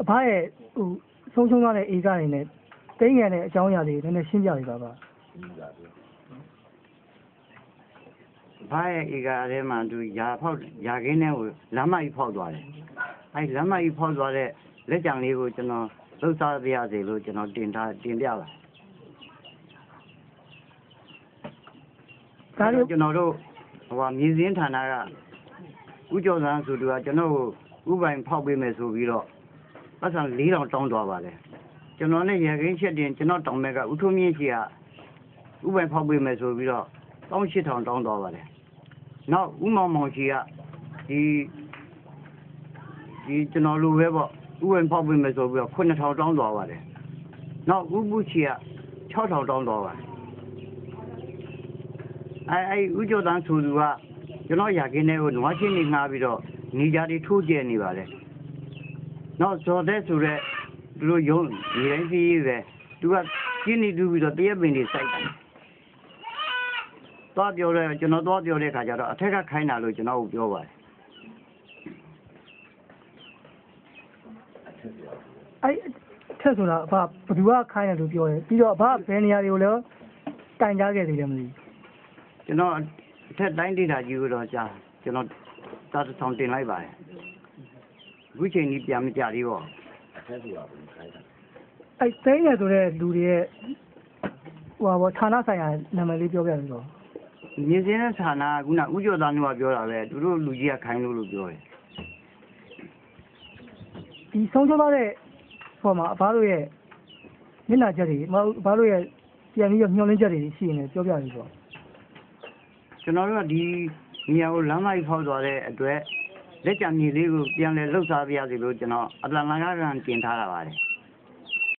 အဖရဲ့ဟိုဆုံးရှုံးသွားတဲ့ဧကတွေနဲ့တိန်းငယ်တဲ့အကြောင်းအရာတွေနည်းနည်းရှင်းပြပေးပါပါဘာရဲ့ဧကထဲမှာသူရာခင်းထဲကိုလမ်းမကြီးဖောက်သွားတယ်အဲလမ်းမကြီးဖောက်သွားတဲ့လက်ကြံလေးကိုကျွန်တော်လှုပ်ရှားပြရစီလို့ကျွန်တော်တင်ပြပါဒါလို့ကျွန်တော်တို့မြေစင်းဌာနကဥကျော်စံဆိုသူကကျွန်တော်ကိုဥပိုင်ဖောက်ပေးမယ်ဆိုပြီးတော့ပတ်စံ4000တောင်းသွားပါတယ်ကျွန်တော်နဲ့ရခိုင်ချက်တင်ကျွန်တော်တောင်းမဲ့ကဥထုံးမြင့်ရှိကဥပိုင်ဖောက်ပေးမယ်ဆိုပြီးတော့18000တောင်းသွားပါတယ်နောက်ဥမောင်မောင်ရှိကဒီကျွန်တော်လိုပဲပေါ့ဥပိုင်ဖောက်ပေးမယ်ဆိုပြီးတော့9000တောင်းသွားပါတယ်နောက်ဥပုရှိက6000တောင်းသွားပါတယ်ဥကျော်တန်းဆိုသူကကျွန်တော်ရခင်းထဲကိုနွားချင်းနေငှားပြီးတော့နေကြတွေထိုးကျဲနေပါတယ်နောက်ဇော်တဲ့ဆိုတဲ့သူတို့ရုံးနေတိုင်းစီးပဲသူကကျင်းနေတူးပြီးတော့တရက်ပင်တွေစိုက်တယ်သွားပြောတယ်ကျွန်တော်သွားပြောတဲ့ခါကျတော့အထက်ကခိုင်းတာလို့ကျွန်တော်ကိုပြောပါတယ်အဲ့ထက်ဆိုတာအဖဘယ်သူကခိုင်းတယ်လို့ပြောတယ်ပြီးတော့အဖဘယ်နေရာတွေကိုလည်းတိုင်ကြခဲ့သေးတယ်မသိကျွန်တော်အထက်တိုင်းဒေသကြီးကိုတော့ကြာကျွန်တော်တားဆောင်တင်လိုက်ပါတယ်အခုချိန်ကြီးပြန်မကြသေးပါဘူးအထက်ဆိုတာဘယ်ခိုင်းတာအဲ့သိန်းရဆိုတဲ့လူတွေရဲ့ဌာနဆိုင်ရာနာမည်လေးပြောပြလို့မြေစင်းတဲ့ဌာနကခုနဥကျော်သားမျိုးကပြောတာပဲသူတို့လူကြီးကခိုင်းလို့ပြောတယ်ဒီဆုံးရှုံးသွားတဲ့ပေါ်မှာအဘတို့ရဲ့မျက်နှာချက်တွေအဘတို့ရဲ့ပြန်ပြီးမျှော်လင့်ချက်တွေရှိနေပြောပြလို့ကျွန်တော်တို့ကဒီနေရာကိုလမ်းမကြီးဖောက်သွားတဲ့အတွက်လက်ကြံမြေလေးကိုပြန်လဲလှုပ်ရှားပြရစီလို့ကျွန်တော်အတ္တလန်ကတင်ထားတာပါတယ်